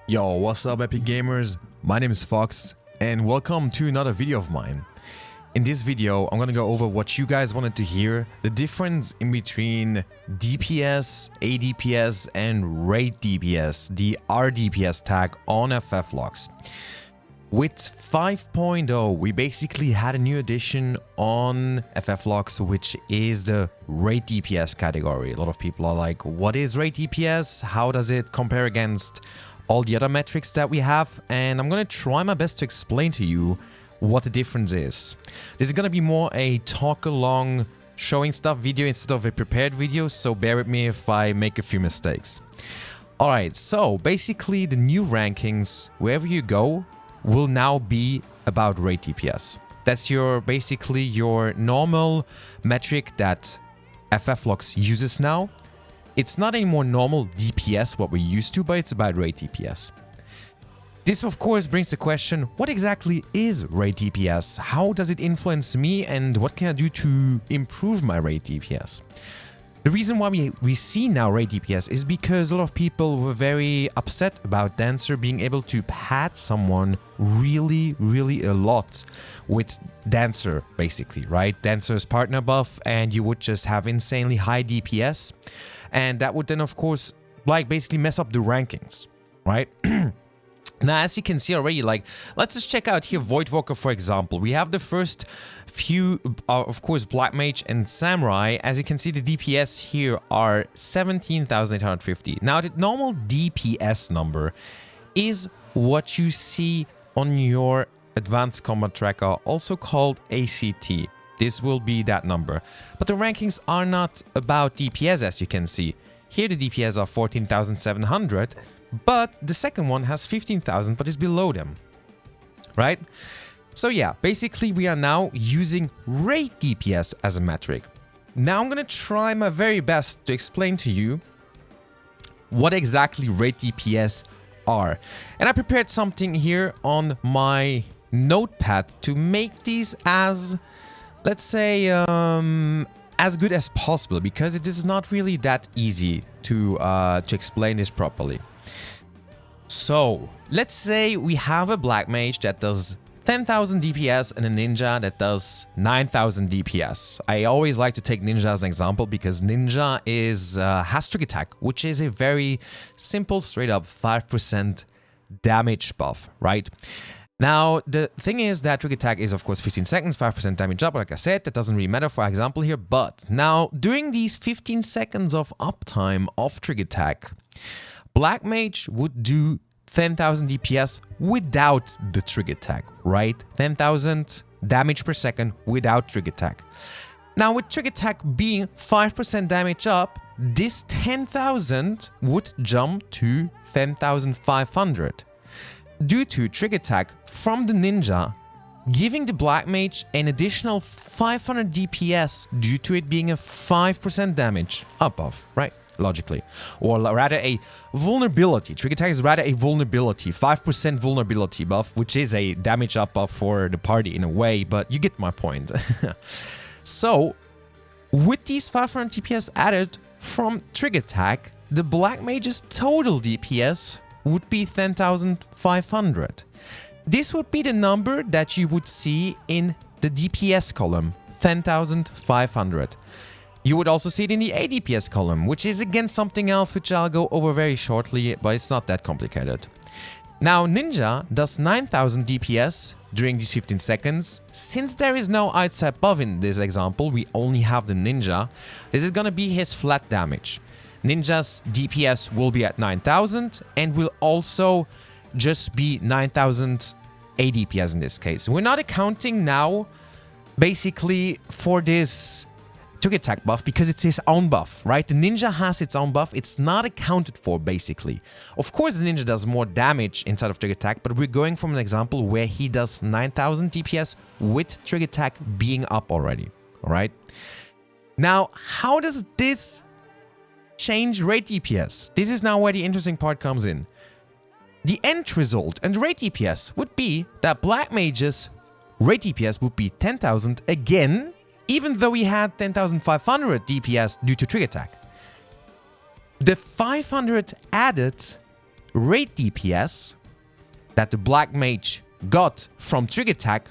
Yo, what's up epic gamers? My name is Fox and welcome to another video of mine. In this video, I'm gonna go over what you guys wanted to hear, the difference in between DPS, ADPS, and rDPS, the rDPS tag on fflogs. With 5.0, we basically had a new addition on fflogs, which is the rDPS category. A lot of people are like, what is rDPS? How does it compare against all the other metrics that we have? And I'm gonna try my best to explain to you what the difference is. This is gonna be more a talk along showing stuff video instead of a prepared video, so bear with me if I make a few mistakes. Alright, so basically the new rankings, wherever you go, will now be about rDPS. That's basically your normal metric that fflogs uses now. It's not anymore normal DPS, what we're used to, but it's about rDPS. This, of course, brings the question, what exactly is rDPS? How does it influence me, and what can I do to improve my rDPS? The reason why we see now rDPS is because a lot of people were very upset about Dancer being able to pad someone really a lot with Dancer, basically, right? Dancer's partner buff, and you would just have insanely high DPS. And that would then, of course, like basically mess up the rankings, right? Now, as you can see already, like, let's just check out here Voidwalker, for example. We have the first few, of course, Black Mage and Samurai. As you can see, the DPS here are 17,850. Now, the normal DPS number is what you see on your Advanced Combat Tracker, also called ACT. This will be that number. But the rankings are not about DPS, as you can see. Here the DPS are 14,700, but the second one has 15,000, but is below them, right? So yeah, basically we are now using rDPS as a metric. Now I'm gonna try my very best to explain to you what exactly rDPS are. And I prepared something here on my notepad to make these as, let's say, as good as possible, because it is not really that easy to explain this properly. So let's say we have a Black Mage that does 10,000 DPS and a Ninja that does 9,000 DPS. I always like to take Ninja as an example because Ninja has Trick Attack, which is a very simple, straight up 5% damage buff, right? Now, the thing is that Trick Attack is, of course, 15 seconds, 5% damage up, like I said. That doesn't really matter for example here. But now, during these 15 seconds of uptime of Trick Attack, Black Mage would do 10,000 DPS without the Trick Attack, right? 10,000 damage per second without Trick Attack. Now, with Trick Attack being 5% damage up, this 10,000 would jump to 10,500. Due to Trick Attack from the Ninja, giving the Black Mage an additional 500 DPS due to it being a 5% damage up buff, right? Logically. Or rather a vulnerability. Trick Attack is rather a vulnerability, 5% vulnerability buff, which is a damage up buff for the party in a way, but you get my point. So, with these 500 DPS added from Trick Attack, the Black Mage's total DPS would be 10,500. This would be the number that you would see in the DPS column, 10,500. You would also see it in the ADPS column, which is again something else which I'll go over very shortly, but it's not that complicated. Now, Ninja does 9,000 DPS during these 15 seconds. Since there is no outside buff in this example, we only have the Ninja. This is gonna be his flat damage. Ninja's DPS will be at 9,000 and will also just be 9,000 ADPS in this case. We're not accounting now basically for this Trick Attack buff because it's his own buff, right? The Ninja has its own buff. It's not accounted for basically. Of course, the Ninja does more damage inside of Trick Attack, but we're going from an example where he does 9,000 DPS with Trick Attack being up already, all right? Now, how does this change rDPS? This is now where the interesting part comes in. The end result and rDPS would be that Black Mage's rDPS would be 10,000 again, even though he had 10,500 DPS due to Trick Attack. The 500 added rate DPS that the Black Mage got from Trigger Tag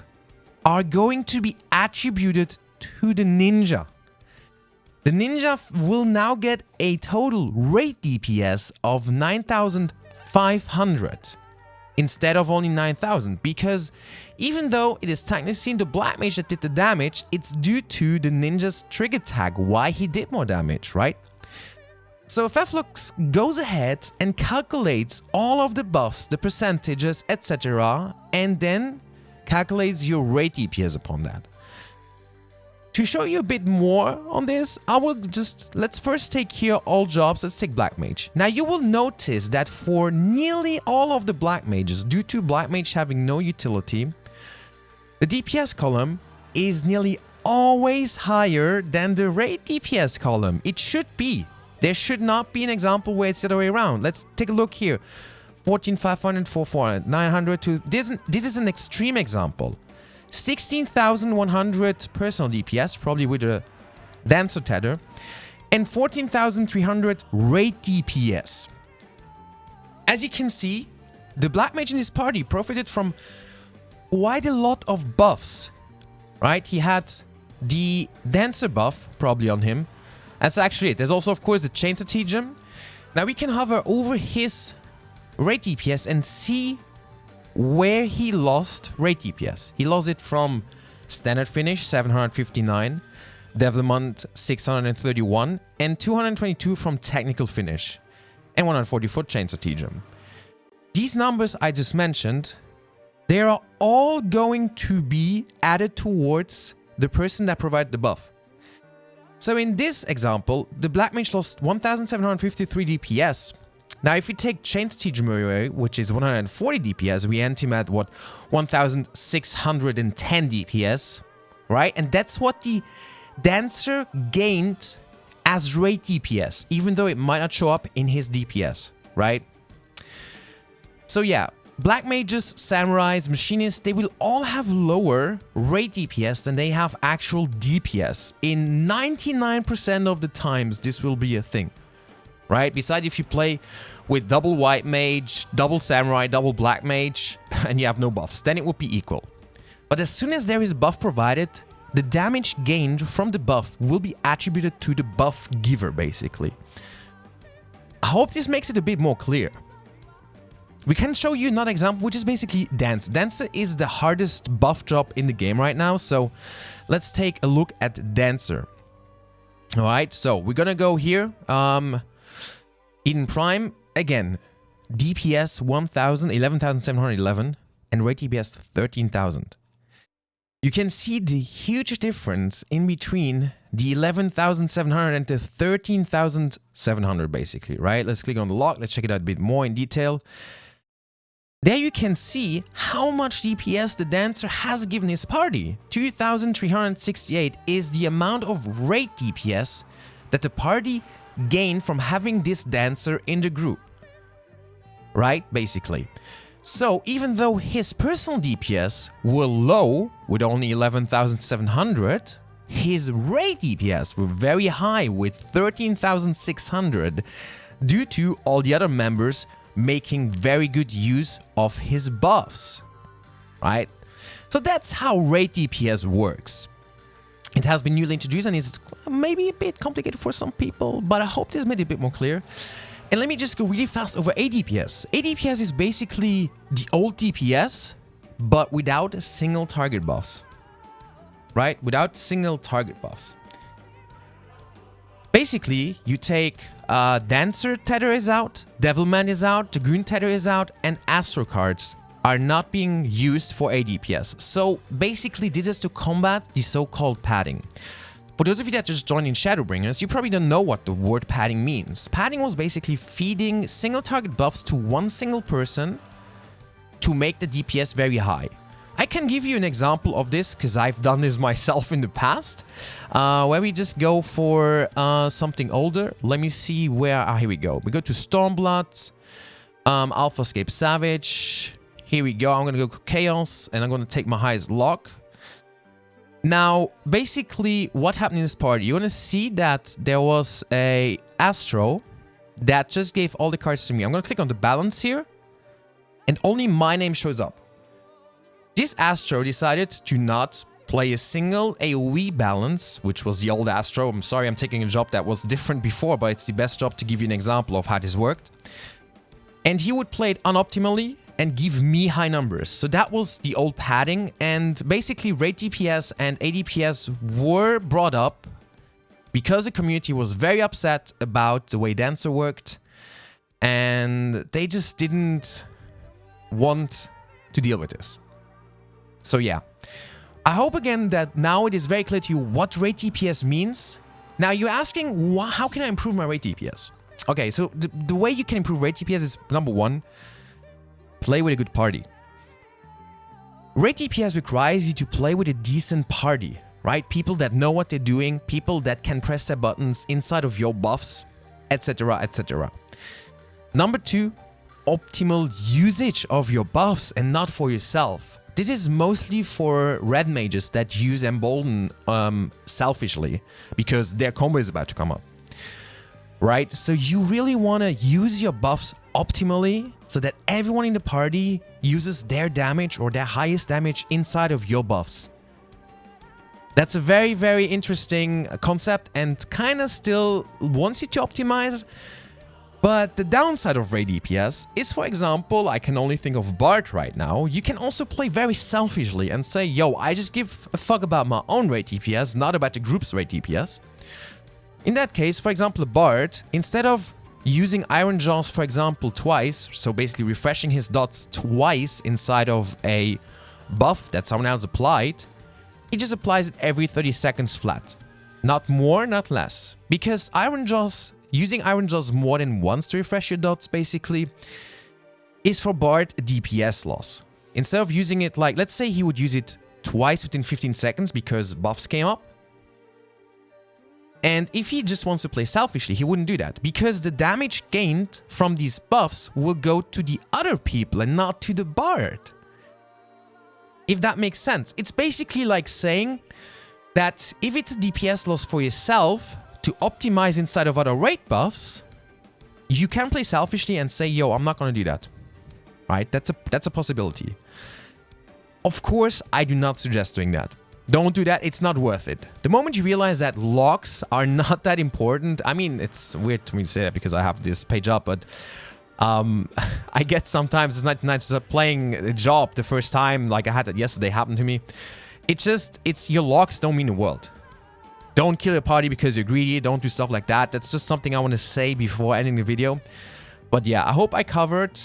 are going to be attributed to the Ninja. The Ninja will now get a total rate DPS of 9,500 instead of only 9,000, because even though it is technically the Black Mage that did the damage, it's due to the Ninja's Trigger Tag why he did more damage, right? So fflogs goes ahead and calculates all of the buffs, the percentages, etc., and then calculates your rate DPS upon that. To show you a bit more on this, let's first take here all jobs. Let's take Black Mage. Now you will notice that for nearly all of the Black Mages, due to Black Mage having no utility, the DPS column is nearly always higher than the rate DPS column. It should be. There should not be an example where it's the other way around. Let's take a look here. 14,500, 4,400, 900 to... This is an extreme example. 16,100 personal DPS, probably with a Dancer Tether, and 14,300 rate DPS. As you can see, the Black Mage in this party profited from quite a lot of buffs, right? He had the Dancer buff, probably on him. That's actually it. There's also, of course, the Chain Strategem. Now we can hover over his rate DPS and see where he lost rate DPS. He lost it from Standard Finish, 759, Devilment, 631, and 222 from Technical Finish, and 144 Chain Strategem. These numbers I just mentioned, they are all going to be added towards the person that provided the buff. So in this example, the Black Mage lost 1,753 DPS. Now if we take Chain Strategem away, which is 140 DPS, we end him at what? 1,610 DPS, right? And that's what the Dancer gained as rate DPS, even though it might not show up in his DPS, right? So yeah, Black Mages, Samurais, Machinists, they will all have lower rate DPS than they have actual DPS. In 99% of the times, this will be a thing, right? Besides, if you play with double White Mage, double Samurai, double Black Mage, and you have no buffs, then it would be equal. But as soon as there is buff provided, the damage gained from the buff will be attributed to the buff giver, basically. I hope this makes it a bit more clear. We can show you another example, which is basically Dance. Dancer is the hardest buff job in the game right now, so let's take a look at Dancer. Alright, so we're gonna go here. Eden Prime, again, DPS 11,711, and rate DPS 13,000. You can see the huge difference in between the 11,700 and the 13,700, basically, right? Let's click on the log, let's check it out a bit more in detail. There you can see how much DPS the Dancer has given his party. 2,368 is the amount of rate DPS that the party gained from having this Dancer in the group. Right, basically. So even though his personal DPS were low, with only 11,700, his rate DPS were very high with 13,600 due to all the other members making very good use of his buffs, right? So that's how rate DPS works. It has been newly introduced and it's maybe a bit complicated for some people, but I hope this made it a bit more clear. And let me just go really fast over ADPS. ADPS is basically the old DPS, but without single target buffs, right? Without single target buffs. Basically, you take Dancer Tether is out, Devilman is out, Dragoon Tether is out, and Astro cards are not being used for ADPS. So basically, this is to combat the so-called padding. For those of you that just joined in Shadowbringers, you probably don't know what the word padding means. Padding was basically feeding single target buffs to one single person to make the DPS very high. I can give you an example of this because I've done this myself in the past, where we just go for something older. Let me see where, here we go. We go to Stormblood, Alphascape Savage. Here we go. I'm going to go Chaos and I'm going to take my highest lock. Now, basically, what happened in this party, you're going to see that there was a Astro that just gave all the cards to me. I'm going to click on the balance here, and only my name shows up. This Astro decided to not play a single AoE balance, which was the old Astro. I'm sorry, I'm taking a job that was different before, but it's the best job to give you an example of how this worked. And he would play it unoptimally and give me high numbers. So that was the old padding, and basically rDPS and ADPS were brought up because the community was very upset about the way Dancer worked, and they just didn't want to deal with this. So yeah, I hope again that now it is very clear to you what rDPS means. Now you're asking, how can I improve my rDPS? Okay, so the way you can improve rDPS is, number one, play with a good party. rDPS requires you to play with a decent party, right? People that know what they're doing, people that can press their buttons inside of your buffs, etc, etc. Number two, optimal usage of your buffs and not for yourself. This is mostly for red mages that use Embolden selfishly because their combo is about to come up. Right? So you really want to use your buffs optimally so that everyone in the party uses their damage or their highest damage inside of your buffs. That's a very, very interesting concept and kind of still wants you to optimize. But the downside of rDPS is, for example, I can only think of Bard right now. You can also play very selfishly and say, yo, I just give a fuck about my own rDPS, not about the group's rDPS. In that case, for example, a Bard, instead of using Iron Jaws, for example, twice, so basically refreshing his dots twice inside of a buff that someone else applied, he just applies it every 30 seconds flat. Not more, not less. Because using Iron Jaws more than once to refresh your dots, basically, is for Bard a DPS loss. Instead of using it like, let's say he would use it twice within 15 seconds because buffs came up. And if he just wants to play selfishly, he wouldn't do that. Because the damage gained from these buffs will go to the other people and not to the Bard. If that makes sense. It's basically like saying that if it's a DPS loss for yourself to optimize inside of other raid buffs, you can play selfishly and say, yo, I'm not going to do that. Right? That's a possibility. Of course, I do not suggest doing that. Don't do that. It's not worth it. The moment you realize that logs are not that important, I mean, it's weird to me to say that because I have this page up, but I get sometimes it's not nice playing a job the first time, like I had that yesterday happen to me. It's your logs don't mean the world. Don't kill your party because you're greedy. Don't do stuff like that. That's just something I want to say before ending the video. But yeah, I hope I covered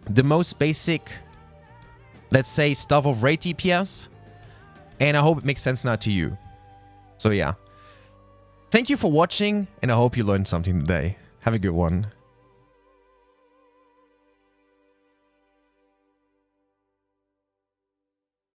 the most basic, let's say, stuff of rDPS. And I hope it makes sense now to you. So yeah. Thank you for watching, and I hope you learned something today. Have a good one.